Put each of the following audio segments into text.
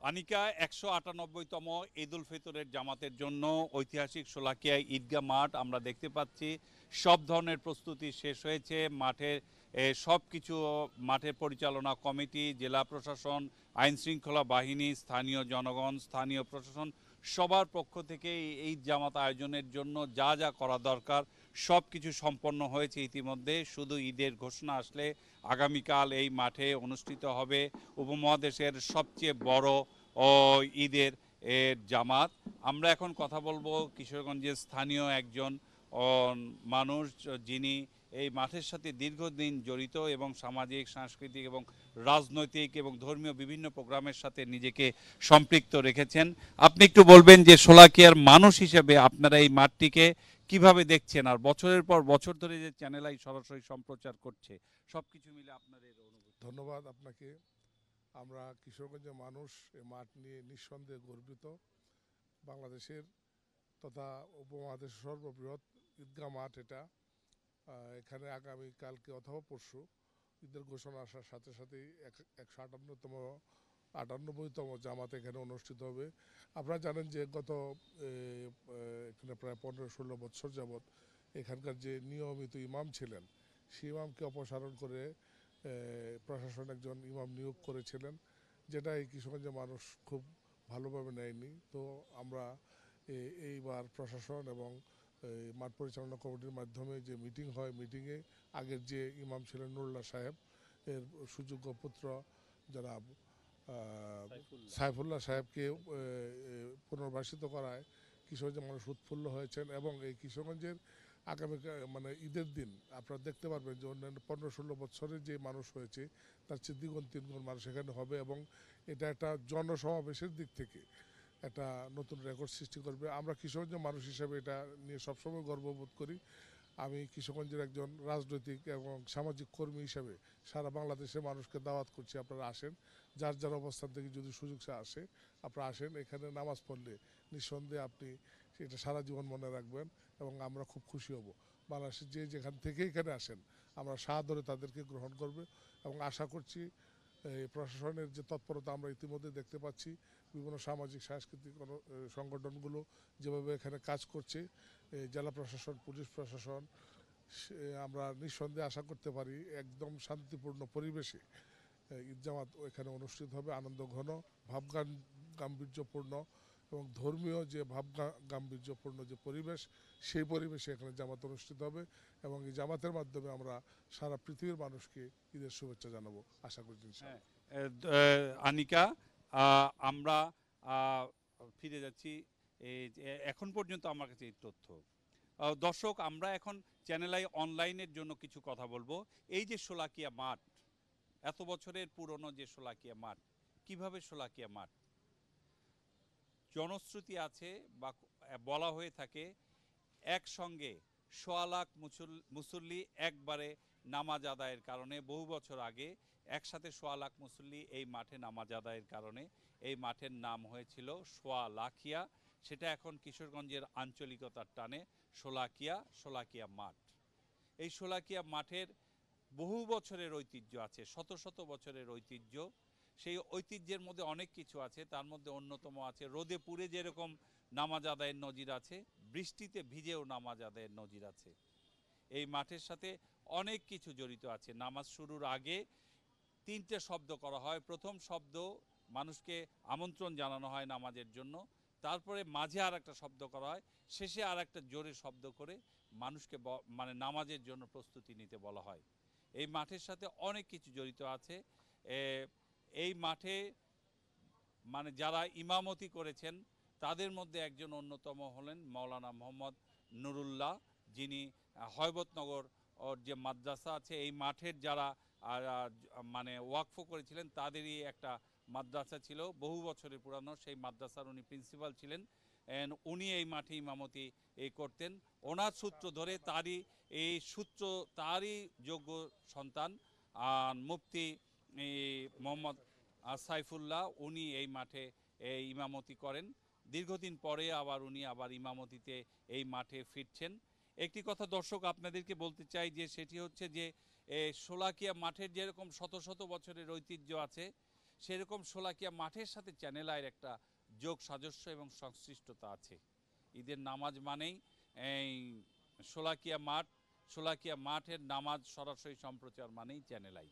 আনিকা ১৯৮তম ঈদ উল ফিতরের জামাতের জন্য ঐতিহাসিক শোলাকিয়া ঈদগাহ মাঠ আমরা দেখতে পাচ্ছি। সব ধরনের প্রস্তুতি শেষ হয়েছে। মাঠের সব কিছু, মাঠের পরিচালনা কমিটি, জেলা প্রশাসন, আইন শৃঙ্খলা বাহিনী, স্থানীয় জনগণ, স্থানীয় প্রশাসন সবার পক্ষ থেকে এই ঈদ জামাত আয়োজনের জন্য যা যা করা দরকার সব কিছু সম্পন্ন হয়েছে ইতিমধ্যে। শুধু ঈদের ঘোষণা আসলে আগামীকাল এই মাঠে অনুষ্ঠিত হবে উপমহাদেশের সবচেয়ে বড় ও ঈদের জামাত। আমরা এখন কথা বলবো কিশোরগঞ্জের স্থানীয় একজন ও মানুষ, যিনি এই মাঠের সাথে দীর্ঘদিন জড়িত এবং সামাজিক, সাংস্কৃতিক এবং রাজনৈতিক এবং ধর্মীয় বিভিন্ন প্রোগ্রামের সাথে নিজেকে সম্পৃক্ত রেখেছেন। আপনি একটু বলবেন যে শোলাকিয়ার মানুষ হিসেবে আপনারা এই মাঠটিকে কিভাবে দেখছেন, আর বছরের পর বছর ধরে যে চ্যানেল আই সরাসরি সম্প্রচার করছে, সবকিছু মিলে আপনাদের অনুভূতি। ধন্যবাদ আপনাকে। আমরা কিশোরগঞ্জের মানুষ এই মাঠ নিয়ে নিঃসন্দেহে গর্বিত। বাংলাদেশের তথা উপমহাদেশের সর্ববৃহৎ ঈদগাহ মাঠ এটা। এখানে আগামীকালকে অথবা পরশু ঈদের ঘোষণা আসার সাথে সাথেই ১৯৮তম জামাত এখানে অনুষ্ঠিত হবে। আপনারা জানেন যে গত এখানে প্রায় ১৫-১৬ বছর যাবৎ এখানকার যে নিয়মিত ইমাম ছিলেন সেই ইমামকে অপসারণ করে প্রশাসন একজন ইমাম নিয়োগ করেছিলেন, যেটা এই কিশোরগঞ্জের মানুষ খুব ভালোভাবে নেয়নি। তো আমরা এইবার প্রশাসন এবং মাঠ পরিচালনা কমিটির মাধ্যমে যে মিটিং হয়, মিটিংয়ে আগের যে ইমাম ছিলেন নুরুল্লাহ সাহেব এর সুযোগ্য পুত্র জনাব সাইফুল্লাহ সাহেবকে পুনর্বাসিত করায় কিশোরগঞ্জের মানুষ উৎফুল্ল হয়েছেন। এবং এই কিশোরগঞ্জের আগামী মানে ঈদের দিন আপনারা দেখতে পারবেন যে অন্যান্য ১৫-১৬ বছরের যে মানুষ হয়েছে তার চেয়ে দ্বিগুণ তিনগুণ মানুষ এখানে হবে, এবং এটা একটা জনসমাবেশের দিক থেকে একটা নতুন রেকর্ড সৃষ্টি করবে। আমরা কিশোরগঞ্জের মানুষ হিসেবে এটা নিয়ে সবসময় গর্ববোধ করি। আমি কিশোরগঞ্জের একজন রাজনৈতিক এবং সামাজিক কর্মী হিসেবে সারা বাংলাদেশের মানুষকে দাওয়াত করছি, আপনারা আসেন। যার যার অবস্থান থেকে যদি সুযোগ আসে আপনারা আসেন। এখানে নামাজ পড়লে নিঃসন্দেহে আপনি এটা সারা জীবন মনে রাখবেন এবং আমরা খুব খুশি হব। বাংলাদেশের যে যেখান থেকে এখানে আসেন আমরা সাদরে তাদেরকে গ্রহণ করবে এবং আশা করছি এই প্রশাসনের যে তৎপরতা আমরা ইতিমধ্যে দেখতে পাচ্ছি, বিভিন্ন সামাজিক সাংস্কৃতিক সংগঠনগুলো যেভাবে এখানে কাজ করছে, জেলা প্রশাসন, পুলিশ প্রশাসন, আমরা নিঃসন্দেহে আশা করতে পারি একদম শান্তিপূর্ণ পরিবেশে ঈদ জামাত এখানে অনুষ্ঠিত হবে। আনন্দ ঘন, গাম্ভীর্যপূর্ণ এবং ধর্মীয় যে গাম্ভীর্যপূর্ণ যে পরিবেশ, সেই পরিবেশে এখানে জামাত অনুষ্ঠিত হবে এবং এই জামাতের মাধ্যমে আমরা সারা পৃথিবীর মানুষকে ঈদের শুভেচ্ছা জানাবো আশা করি ইনশাআল্লাহ। আনিকা, আমরা ফিরে যাচ্ছি। এখন পর্যন্ত আমার কাছে এই তথ্য। দর্শক, আমরা এখন চ্যানেল আই অনলাইনের জন্য কিছু কথা বলবো। এই যে শোলাকিয়া মাঠ, এত বছরের পুরনো যে শোলাকিয়া মাঠ, কিভাবে শোলাকিয়া মাঠ জনশ্রুতি আছে বা বলা হয়ে থাকে একসঙ্গে সোয়া লাখ মুসল্লি একবারে নামাজ আদায়ের কারণে, বহু বছর আগে একসাথে সোয়া লাখ মুসল্লি এই মাঠে নামাজ আদায়ের কারণে এই মাঠের নাম হয়েছিল সোয়া লাখিয়া। সেটা এখন কিশোরগঞ্জের আঞ্চলিকতার টানে শোলাকিয়া মাঠ। এই শোলাকিয়া মাঠের বহু বছরের ঐতিহ্য আছে, শত শত বছরের ঐতিহ্য। সেই ঐতিহ্যের মধ্যে অনেক কিছু আছে, তার মধ্যে অন্যতম আছে রোদে পুড়ে যেরকম নামাজ আদায়ের নজির আছে, বৃষ্টিতে ভিজেও নামাজ আদায়ের নজির আছে। এই মাঠের সাথে অনেক কিছু জড়িত আছে। নামাজ শুরুর আগে তিনটে শব্দ করা হয়। প্রথম শব্দ মানুষকে আমন্ত্রণ জানানো হয় নামাজের জন্য, তারপরে মাঝে আর একটা শব্দ করা হয়, শেষে আর একটা জোরে শব্দ করে মানুষকে মানে নামাজের জন্য প্রস্তুতি নিতে বলা হয়। এই মাঠের সাথে অনেক কিছু জড়িত আছে। এই মাঠে মানে যারা ইমামতি করেছেন তাদের মধ্যে একজন অন্যতম হলেন মাওলানা মোহাম্মদ নুরুল্লাহ, যিনি হয়বতনগর ওর যে মাদ্রাসা আছে এই মাঠের যারা মানে ওয়াকফ করেছিলেন তাদেরই একটা মাদ্রাসা ছিল, বহু বছরের পুরানো। সেই মাদ্রাসার উনি প্রিন্সিপাল ছিলেন। উনি এই মাঠে ইমামতি করতেন। ওনার সূত্র ধরে তারই যোগ্য সন্তান মুফতি মোহাম্মদ সাইফুল্লাহ, উনি এই মাঠে ইমামতি করেন। দীর্ঘদিন পরে উনি আবার ইমামতিতে এই মাঠে ফিরছেন। একটি কথা দর্শক আপনাদেরকে বলতে চাই, যে সেটি হচ্ছে যে শোলাকিয়া মাঠের যেরকম শত শত বছরের ঐতিহ্য আছে, সেরকম শোলাকিয়া মাঠের সাথে চ্যানেল আইয়ের একটা যোগ সাজস্য এবং সংশ্লিষ্টতা আছে। ঈদের নামাজ মানেই এই শোলাকিয়া মাঠের নামাজ সরাসরি সম্প্রচার মানেই চ্যানেল আই।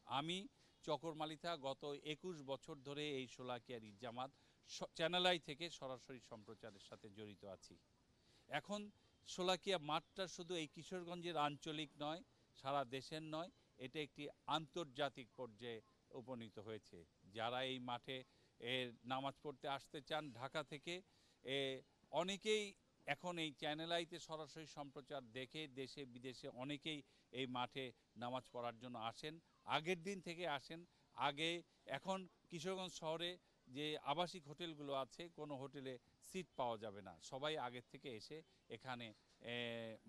আমি চকর মালিথা গত 21 বছর ধরে এই শোলাকিয়ার ঈদ জামাত চ্যানেল আই থেকে সরাসরি সম্প্রচারের সাথে জড়িত আছি। এখন শোলাকিয়া মাঠটা শুধু এই কিশোরগঞ্জের আঞ্চলিক নয়, সারা দেশের নয়, এটা একটি আন্তর্জাতিক পর্যায়ে উপনীত হয়েছে। যারা এই মাঠে নামাজ পড়তে আসতে চান ঢাকা থেকে, অনেকেই এখন এই চ্যানেল আইতে সরাসরি সম্প্রচার দেখে দেশে বিদেশে অনেকেই এই মাঠে নামাজ পড়ার জন্য আসেন, আগের দিন থেকে আসেন। এখন কিশোরগঞ্জ শহরে যে আবাসিক হোটেলগুলো আছে, কোনো হোটেলে সিট পাওয়া যাবে না, সবাই আগের থেকে এসে এখানে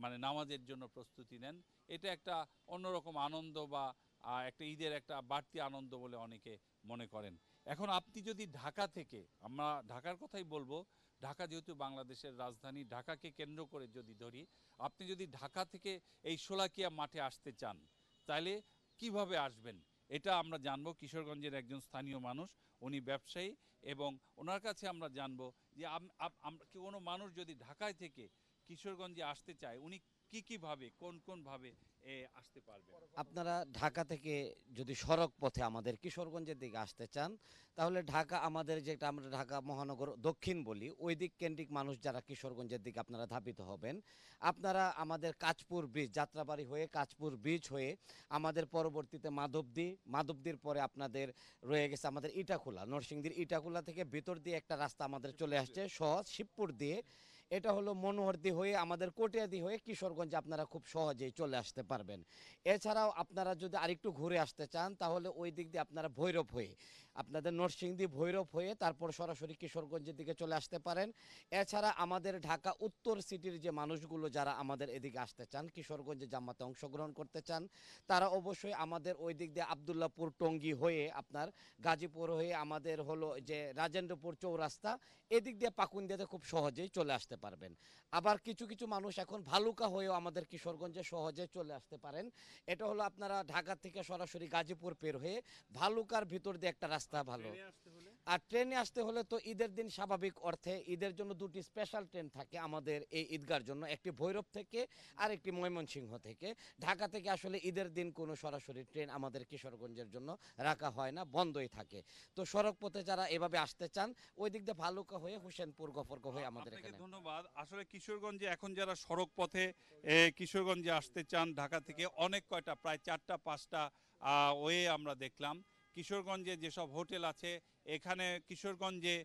মানে নামাজের জন্য প্রস্তুতি নেন। এটা একটা অন্যরকম আনন্দ বা একটা ঈদের একটা বাড়তি আনন্দ বলে অনেকে মনে করেন। এখন আপনি যদি ঢাকা থেকে, আমরা ঢাকার কথাই বলবো, ঢাকা যেহেতু বাংলাদেশের রাজধানী, ঢাকাকে কেন্দ্র করে যদি ধরি, আপনি যদি ঢাকা থেকে এই শোলাকিয়া মাঠে আসতে চান তাহলে কিভাবে আসবেন এটা আমরা জানবো। কিশোরগঞ্জের একজন স্থানীয় মানুষ, উনি ব্যবসায়ী, এবং ওনার কাছে আমরা জানবো যে কোনো মানুষ যদি ঢাকায় থেকে কিশোরগঞ্জে আসতে চায় উনি কিভাবে কোন ভাবে আসতে পারবেন। আপনারা ঢাকা থেকে যদি সড়ক পথে আমাদের কিশোরগঞ্জের দিকে আসতে চান, তাহলে ঢাকা আমাদের যেটা আমরা ঢাকা মহানগর দক্ষিণ বলি, ওই দিক কেন্দ্রিক মানুষ যারা কিশোরগঞ্জের দিকে আপনারা ধাবিত হবেন, আপনারা আমাদের কাঁচপুর ব্রিজ, যাত্রাবাড়ি হয়ে কাঁচপুর ব্রিজ হয়ে আমাদের পরবর্তীতে মাধবদীর পরে আপনাদের রয়ে গেছে আমাদের ইটাখোলা, নরসিংদীর ইটাখোলা থেকে ভিতর দিয়ে একটা রাস্তা আমাদের চলে আসছে সহজ শিবপুর দিয়ে। এটা হলো মনোহরদী হয়ে আমাদের কটিয়াদি হয়ে কিশোরগঞ্জে আপনারা খুব সহজেই চলে আসতে পারবেন। এছাড়াও আপনারা যদি আরেকটু ঘুরে আসতে চান তাহলে ওই দিক দিয়ে আপনারা ভৈরব হয়ে, আপনাদের নরসিংদী ভৈরব হয়ে তারপর সরাসরি কিশোরগঞ্জের দিকে চলে আসতে পারেন। এছাড়া আমাদের ঢাকা উত্তর সিটির যে মানুষগুলো যারা আমাদের এদিকে আসতে চান, কিশোরগঞ্জে জামাতে অংশগ্রহণ করতে চান, তারা অবশ্যই আমাদের ওই দিক দিয়ে আবদুল্লাহপুর টঙ্গী হয়ে আপনার গাজীপুর হয়ে আমাদের হলো যে রাজেন্দ্রপুর চৌরাস্তা, এদিক দিয়ে পাকুন্দিয়াতে খুব সহজেই চলে আসতে পারবেন। আবার কিছু কিছু মানুষ এখন ভালুকা হয়েও আমাদের কিশোরগঞ্জে সহজে চলে আসতে পারেন। এটা হলো আপনারা ঢাকা থেকে সরাসরি গাজীপুর পের হয়ে ভালুকার ভিতর দিয়ে একটা রাস্তা ভালো। আর ট্রেনে আসতে হলে তো ঈদের দিন স্বাভাবিক অর্থে ঈদের জন্য দুটি স্পেশাল ট্রেন থাকে আমাদের এই ঈদগার জন্য, একটি ভৈরব থেকে আর একটি ময়মনসিংহ থেকে। ঢাকা থেকে আসলে ঈদের দিন কোনো সরাসরি ট্রেন আমাদের কিশোরগঞ্জের জন্য রাখা হয় না, বন্ধই থাকে। তো সড়ক পথে যারা এভাবে আসতে চান ওই দিক দিয়ে ভালুকা হয়ে হোসেনপুর গফরগাঁও হয়ে আমাদের এখানে। ধন্যবাদ। আসলে কিশোরগঞ্জে এখন যারা সড়ক পথে কিশোরগঞ্জে আসতে চান ঢাকা থেকে, অনেক কয়টা প্রায় 4টা-5টা ওয়ে আমরা দেখলাম। কিশোরগঞ্জে যেসব হোটেল আছে, এখানে কিশোরগঞ্জে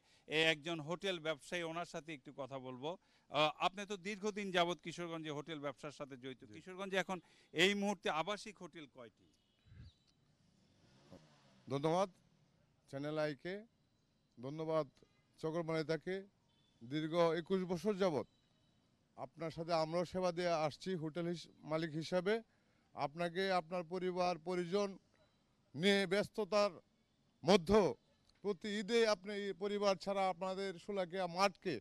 একজন হোটেল ব্যবসায়ী, ওনার সাথে একটু কথা বলবো। আপনি তো দীর্ঘদিন যাবৎ কিশোরগঞ্জে হোটেল ব্যবসার সাথে জড়িত। কিশোরগঞ্জে এখন এই মুহূর্তে আবাসিক হোটেল কয়টি? ধন্যবাদ চ্যানেল আইকে, ধন্যবাদ চকর মালিতাকে। দীর্ঘ 21 বছর যাবৎ আপনার সাথে আমরাও সেবা দিয়ে আসছি হোটেল মালিক হিসাবে। আপনাকে আপনার পরিবার পরিজন নিয়ে ব্যস্ততার মধ্যেও প্রতি ঈদে আপনি এই পরিবার ছাড়া আপনাদের শোলাকিয়া মাঠকে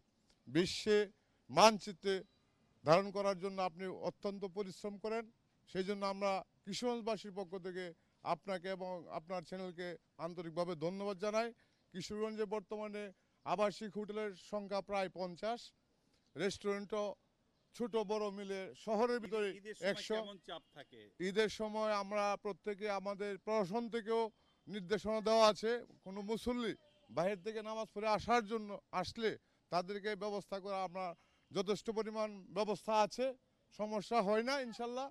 বিশ্বে মানচিত্রে ধারণ করার জন্য আপনি অত্যন্ত পরিশ্রম করেন। সেই জন্য আমরা কিশোরগঞ্জবাসীর পক্ষ থেকে আপনাকে এবং আপনার চ্যানেলকে আন্তরিকভাবে ধন্যবাদ জানাই। কিশোরগঞ্জে বর্তমানে আবাসিক হোটেলের সংখ্যা প্রায় 50, রেস্টুরেন্টও ছোট বড় মিলে শহরের ভিতরে 100। ঈদের সময় আমরা প্রত্যেকে আমাদের প্রশাসন থেকেও নির্দেশনা দেওয়া আছে, কোনো মুসল্লি বাহির থেকে নামাজ পড়ে আসার জন্য আসলে তাদেরকে ব্যবস্থা করা আমরা যথেষ্ট পরিমাণ ব্যবস্থা আছে, সমস্যা হয় না ইনশাল্লাহ,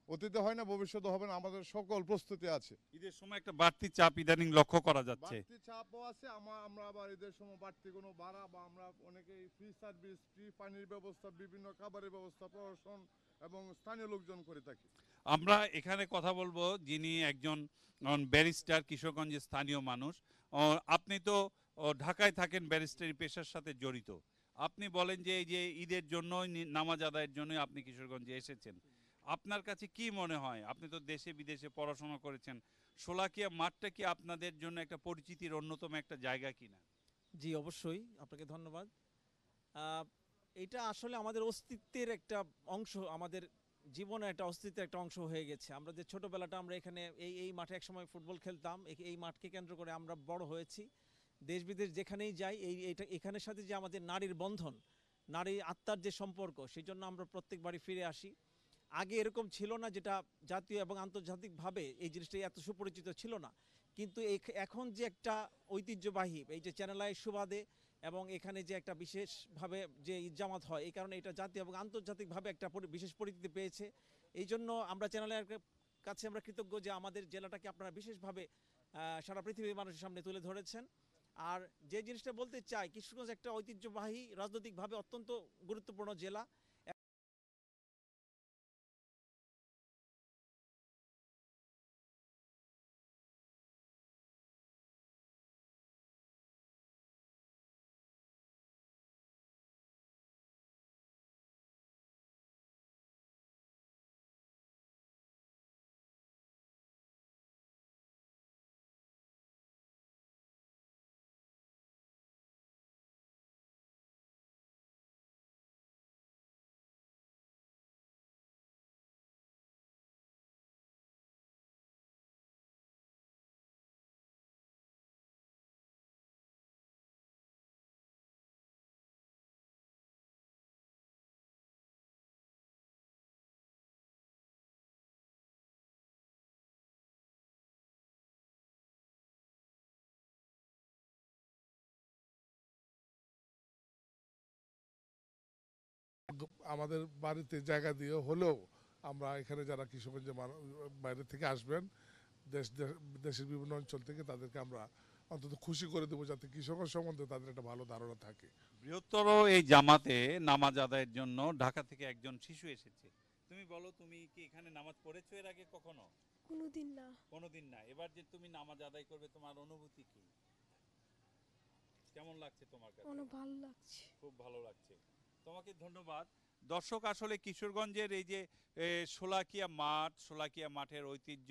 অতীতে হয় না, ভবিষ্যতে হবে না, আমাদের সকল প্রস্তুতি আছে। ঈদের সময় একটা বাড়তি চাপ ইদানিং লক্ষ্য করা যাচ্ছে। বাড়তি চাপও আছে, আমরা আবার ঈদের সময় বাড়তি কোনো ভাড়া বা আমরা অনেকেই ফ্রি সার্ভিস, ফ্রি পানির ব্যবস্থা, বিভিন্ন খাবারের ব্যবস্থা প্রশাসন এবং স্থানীয় লোকজন করে থাকি। আমরা এখানে কথা বলবো যিনি একজন ব্যারিস্টার, কিশোরগঞ্জের স্থানীয় মানুষ। আপনি তো ঢাকায় থাকেন, ব্যারিস্টারি পেশার সাথে জড়িত। আপনি বলেন যে এই যে ঈদের জন্য নামাজ আদায়ের জন্য আপনি কিশোরগঞ্জে এসেছেন, আপনার কাছে কি মনে হয়? আপনি তো দেশে বিদেশে পড়াশোনা করেছেন, শোলাকিয়া মাঠটা কি আপনাদের জন্য একটা পরিচিতির অন্যতম একটা জায়গা কিনা? জি, অবশ্যই। আপনাকে ধন্যবাদ। এটা আসলে আমাদের অস্তিত্বের একটা অংশ, আমাদের জীবনে একটা অস্তিত্বের একটা অংশ হয়ে গেছে। আমরা যে ছোটবেলাটা আমরা এখানে এই মাঠে একসময় ফুটবল খেলতাম, এই মাঠকে কেন্দ্র করে আমরা বড় হয়েছি। দেশ বিদেশ যেখানেই যাই এখানের সাথে যে আমাদের নারীর বন্ধন, নারী আত্মার যে সম্পর্ক, সেই জন্য আমরা প্রত্যেকবারই ফিরে আসি। আগে এরকম ছিল না, যেটা জাতীয় এবং আন্তর্জাতিকভাবে এই জিনিসটা এত সুপরিচিত ছিল না। কিন্তু এখন যে একটা ঐতিহ্যবাহী এই যে চ্যানেল আইয়ের সুবাদে এবং এখানে যে একটা বিশেষভাবে যে ঈদ জামাত হয়, এই কারণে এটা জাতীয় এবং আন্তর্জাতিকভাবে একটা বিশেষ পরিচিতি পেয়েছে। এই জন্য আমরা চ্যানেল আইয়ের কাছে আমরা কৃতজ্ঞ যে আমাদের জেলাটাকে আপনারা বিশেষভাবে সারা পৃথিবীর মানুষের সামনে তুলে ধরেছেন। আর যে জিনিসটা বলতে চাই, কিশোরগঞ্জ একটা ঐতিহ্যবাহী রাজনৈতিকভাবে অত্যন্ত গুরুত্বপূর্ণ জেলা। আমাদের বাড়িতে জায়গা দিয়ে হলেও আমরা এখানে যারা কিশোরগঞ্জের বাইরে থেকে আসবেন, দেশের বিভিন্ন অঞ্চল থেকে, তাদেরকে আমরা অন্তত খুশি করে দেবো, যাতে কিশোরগঞ্জ সম্বন্ধে তাদের একটা ভালো ধারণা থাকে। বৃহত্তর এই জামাতে নামাজ আদায়ের জন্য ঢাকা থেকে একজন শিশু এসেছে। তুমি বলো, তুমি কি এখানে নামাজ পড়েছো এর আগে কখনো? কোনোদিন না। কোনোদিন না। এবার যে তুমি নামাজ আদায় করবে, তোমার অনুভূতি কি? কেমন লাগছে তোমার কাছে? অনেক ভালো লাগছে। খুব ভালো লাগছে। তোমাকে ধন্যবাদ। দর্শক, আসলে কিশোরগঞ্জের এই যে শোলাকিয়া মাঠের ঐতিহ্য,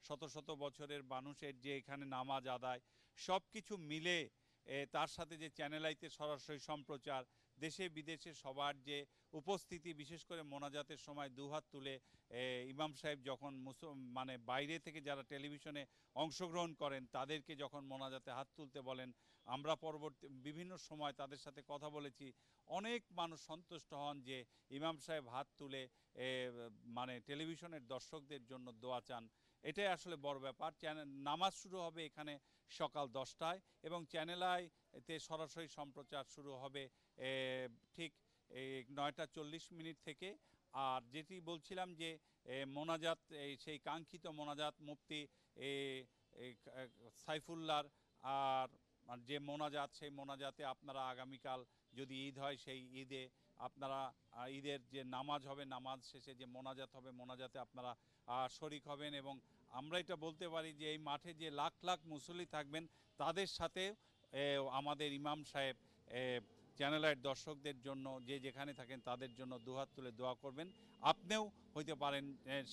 শত শত বছরের মানুষের যে এখানে নামাজ আদায়, সব কিছু মিলে তার সাথে যে চ্যানেল আইতে সরাসরি সম্প্রচার, দেশে বিদেশে সবার যে উপস্থিতি, বিশেষ করে মোনাজাতের সময় দুহাত তুলে ইমাম সাহেব যখন মানে বাইরে থেকে যারা টেলিভিশনে অংশগ্রহণ করেন তাদেরকে যখন মোনাজাতে হাত তুলতে বলেন, আমরা পরবর্তী বিভিন্ন সময় তাদের সাথে কথা বলেছি। অনেক মানুষ সন্তুষ্ট হন যে ইমাম সাহেব হাত তুলে মানে টেলিভিশনের দর্শকদের জন্য দোয়া চান। এটাই আসলে বড় ব্যাপার। নামাজ শুরু হবে এখানে সকাল 10টায় এবং চ্যানেল আইতে সরাসরি সম্প্রচার শুরু হবে ঠিক 9টা 40 মিনিট থেকে। আর যেটি বলছিলাম যে মোনাজাত, সেই কাঙ্ক্ষিত মোনাজাত মুফতি সাইফুল্লাহর আর যে মোনাজাত, সেই মোনাজাতে আপনারা আগামীকাল যদি ঈদ হয়, সেই ঈদে আপনারা ঈদের যে নামাজ হবে, নামাজ শেষে যে মোনাজাত হবে, মোনাজাতে আপনারা শরিক হবেন। এবং আমরা এটা বলতে পারি যে এই মাঠে যে লাখ লাখ মুসল্লি থাকবেন, তাদের সাথে আমাদের ইমাম সাহেব চ্যানেল আইয়ের দর্শকদের জন্য, যে যেখানে থাকেন তাদের জন্য দুহাত তুলে দোয়া করবেন। আপনিও হইতে পারেন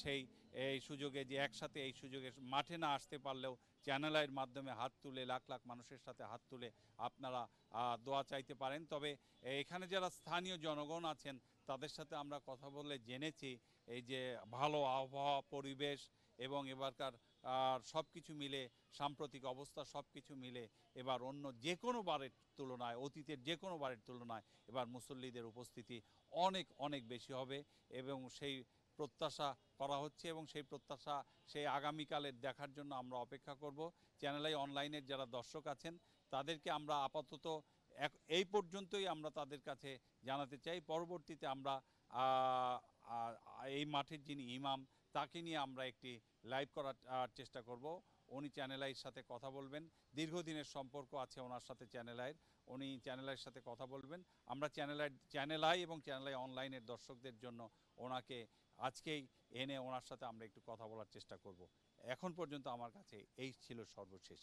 সেই এই সুযোগে, যে একসাথে এই সুযোগে মাঠে না আসতে পারলেও চ্যানেল আইয়ের মাধ্যমে হাত তুলে, লাখ লাখ মানুষের সাথে হাত তুলে আপনারা দোয়া চাইতে পারেন। তবে এখানে যারা স্থানীয় জনগণ আছেন তাদের সাথে আমরা কথা বলে জেনেছি এই যে ভালো আবহাওয়া, পরিবেশ এবং এবারকার সব কিছু মিলে, সাম্প্রতিক অবস্থা সব কিছু মিলে এবার অন্য যে কোনো বারের তুলনায়, অতীতের যে কোনো বারের তুলনায় এবার মুসল্লিদের উপস্থিতি অনেক অনেক বেশি হবে এবং সেই প্রত্যাশা করা হচ্ছে। এবং সেই প্রত্যাশা, সেই আগামীকালের দেখার জন্য আমরা অপেক্ষা করব। চ্যানেল আই অনলাইনের যারা দর্শক আছেন তাদেরকে আমরা আপাতত এই পর্যন্তই আমরা তাদের কাছে জানাতে চাই। পরবর্তীতে আমরা এই মাঠের যিনি ইমাম, তাকে নিয়ে আমরা একটি লাইভ করার চেষ্টা করব। উনি চ্যানেল আইয়ের সাথে কথা বলবেন, দীর্ঘদিনের সম্পর্ক আছে ওনার সাথে চ্যানেল আইয়ের। উনি চ্যানেল আইয়ের সাথে কথা বলবেন। আমরা চ্যানেল আই এবং চ্যানেল আই অনলাইনের দর্শকদের জন্য ওনাকে আজকেই এনে ওনার সাথে আমরা একটু কথা বলার চেষ্টা করব। এখন পর্যন্ত আমার কাছে এই ছিল সর্বশেষ।